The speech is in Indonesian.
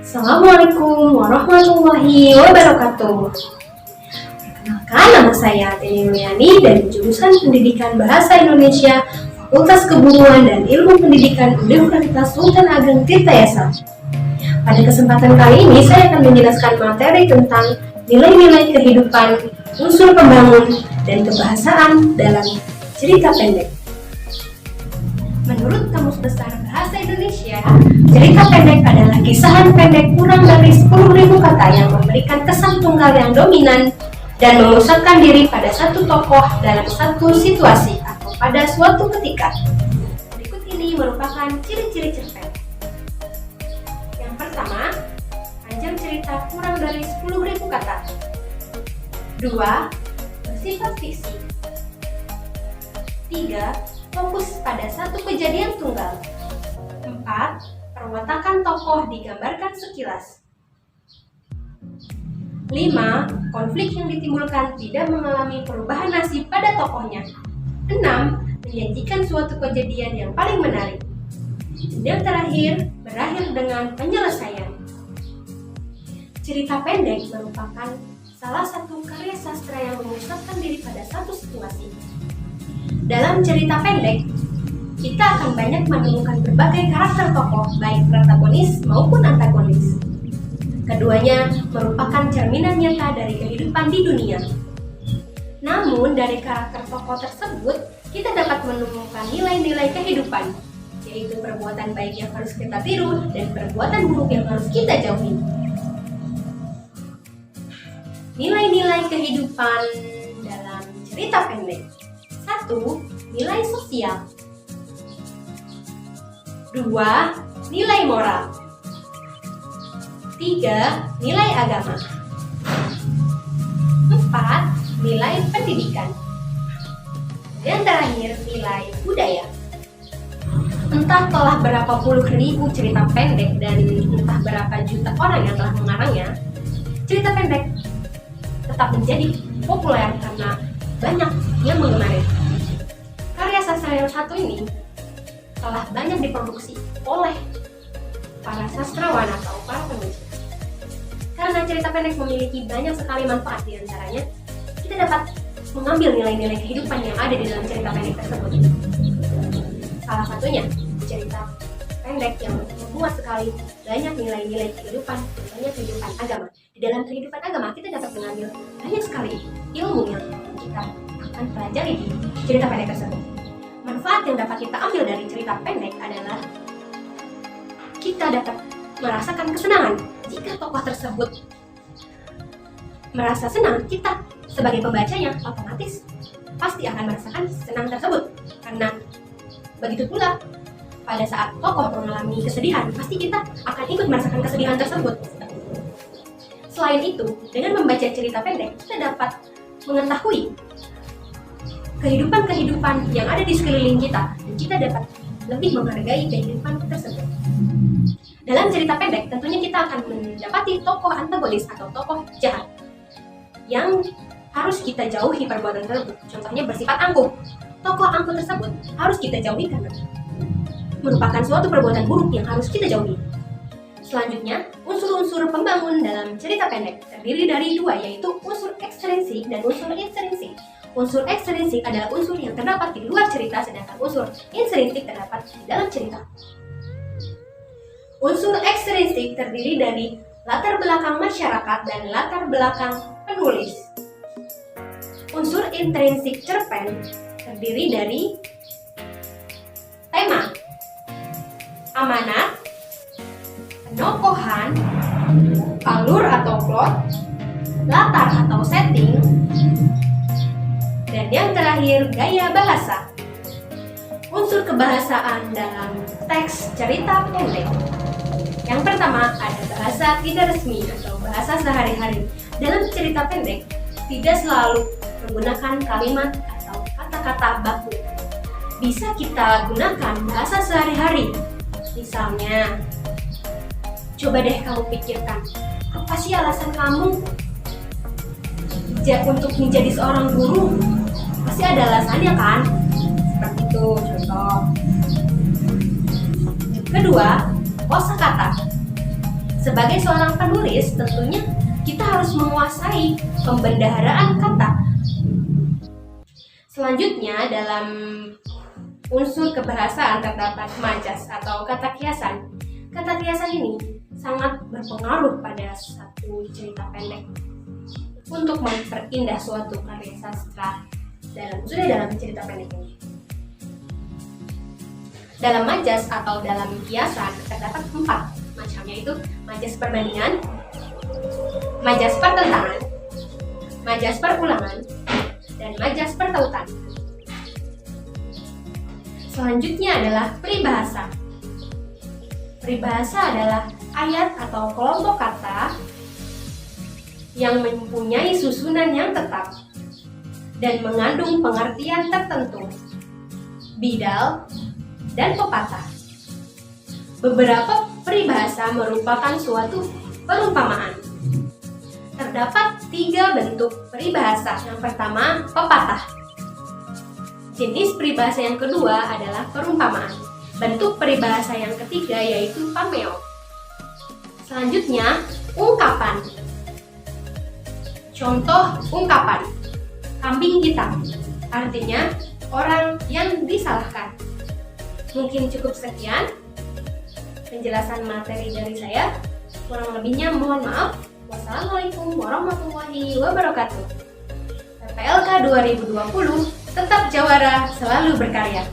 Assalamualaikum warahmatullahi wabarakatuh. Perkenalkan, nama saya Teni Yuliani dari jurusan Pendidikan Bahasa Indonesia Fakultas Keguruan dan Ilmu Pendidikan Universitas Sultan Ageng Tirtayasa. Pada kesempatan kali ini saya akan menjelaskan materi tentang nilai-nilai kehidupan, unsur pembangun, dan kebahasaan dalam cerita pendek. Menurut Kamus Besar Bahasa Indonesia, cerita pendek adalah kisahan pendek kurang dari 10.000 kata yang memberikan kesan tunggal yang dominan dan memusatkan diri pada satu tokoh dalam satu situasi atau pada suatu ketika. Berikut ini merupakan ciri-ciri cerpen. Yang pertama, panjang cerita kurang dari 10.000 kata. 2. Bersifat fiksi. 3. Fokus pada satu kejadian tunggal. 4. Perwatakan tokoh digambarkan sekilas. 5. Konflik yang ditimbulkan tidak mengalami perubahan nasib pada tokohnya. 6. Menyajikan suatu kejadian yang paling menarik. Dan yang terakhir, berakhir dengan penyelesaian. Cerita pendek merupakan salah satu karya sastra yang memusatkan diri pada satu situasi. Dalam cerita pendek, kita akan banyak menemukan berbagai karakter tokoh, baik protagonis maupun antagonis. Keduanya merupakan cerminan nyata dari kehidupan di dunia. Namun, dari karakter tokoh tersebut, kita dapat menemukan nilai-nilai kehidupan, yaitu perbuatan baik yang harus kita tiru dan perbuatan buruk yang harus kita jauhi. Nilai-nilai kehidupan dalam cerita pendek. 1. Nilai sosial. 2. Nilai moral. 3. Nilai agama. 4. Nilai pendidikan. Dan terakhir, nilai budaya. Entah telah berapa puluh ribu cerita pendek dan entah berapa juta orang yang telah mengarangnya, cerita pendek tetap menjadi populer karena banyak yang mengemari. Karya sastra yang satu ini telah banyak diproduksi oleh para sastrawan atau para penulis. Karena cerita pendek memiliki banyak sekali manfaat, di antaranya kita dapat mengambil nilai-nilai kehidupan yang ada di dalam cerita pendek tersebut. Salah satunya cerita pendek yang memuat sekali banyak nilai-nilai kehidupan, contohnya kehidupan agama. Di dalam kehidupan agama kita dapat mengambil banyak sekali ilmu yang kita akan pelajari di cerita pendek tersebut. Manfaat yang dapat kita ambil dari cerita pendek adalah kita dapat merasakan kesenangan. Jika tokoh tersebut merasa senang, kita sebagai pembacanya otomatis pasti akan merasakan senang tersebut. Karena begitu pula pada saat tokoh mengalami kesedihan, pasti kita akan ikut merasakan kesedihan tersebut. Selain itu, dengan membaca cerita pendek, kita dapat mengetahui kehidupan-kehidupan yang ada di sekeliling kita, dan kita dapat lebih menghargai kehidupan tersebut. Dalam cerita pendek, tentunya kita akan mendapati tokoh antagonis atau tokoh jahat yang harus kita jauhi perbuatan tersebut. Contohnya bersifat angkuh. Tokoh angkuh tersebut harus kita jauhi karena merupakan suatu perbuatan buruk yang harus kita jauhi. Selanjutnya, unsur-unsur pembangun dalam cerita pendek terdiri dari dua, yaitu unsur ekstrinsik dan unsur intrinsik. Unsur ekstrinsik adalah unsur yang terdapat di luar cerita, sedangkan unsur intrinsik terdapat di dalam cerita. Unsur ekstrinsik terdiri dari latar belakang masyarakat dan latar belakang penulis. Unsur intrinsik cerpen terdiri dari tema, amanat, penokohan, alur atau plot, latar atau setting, dan yang terakhir gaya bahasa. Unsur kebahasaan dalam teks cerita pendek. Yang pertama ada bahasa tidak resmi atau bahasa sehari-hari. Dalam cerita pendek tidak selalu menggunakan kalimat atau kata-kata baku. Bisa kita gunakan bahasa sehari-hari. Misalnya, coba deh kamu pikirkan, apa sih alasan kamu untuk menjadi seorang guru? Pasti ada alasannya kan? Seperti itu contoh. Kedua, kosakata. Sebagai seorang penulis, tentunya kita harus menguasai pembendaharaan kata. Selanjutnya, dalam unsur kebahasaan terdapat majas atau kata kiasan. Kata kiasan ini sangat berpengaruh pada satu cerita pendek untuk memperindah suatu karya sastra dalam cerita pendek ini. Dalam majas atau dalam kiasan terdapat 4 macam, yaitu majas perbandingan, majas pertentangan, majas perulangan, dan majas pertautan. Selanjutnya adalah peribahasa. Peribahasa adalah ayat atau kelompok kata yang mempunyai susunan yang tetap dan mengandung pengertian tertentu, bidal, dan pepatah. Beberapa peribahasa merupakan suatu perumpamaan. Terdapat 3 bentuk peribahasa. Yang pertama, pepatah. Jenis peribahasa yang kedua adalah perumpamaan. Bentuk peribahasa yang ketiga yaitu pameo. Selanjutnya, ungkapan. Contoh ungkapan, kambing hitam, artinya orang yang disalahkan. Mungkin cukup sekian penjelasan materi dari saya. Kurang lebihnya mohon maaf. Wassalamualaikum warahmatullahi wabarakatuh. PPLK 2020 tetap jawara, selalu berkarya.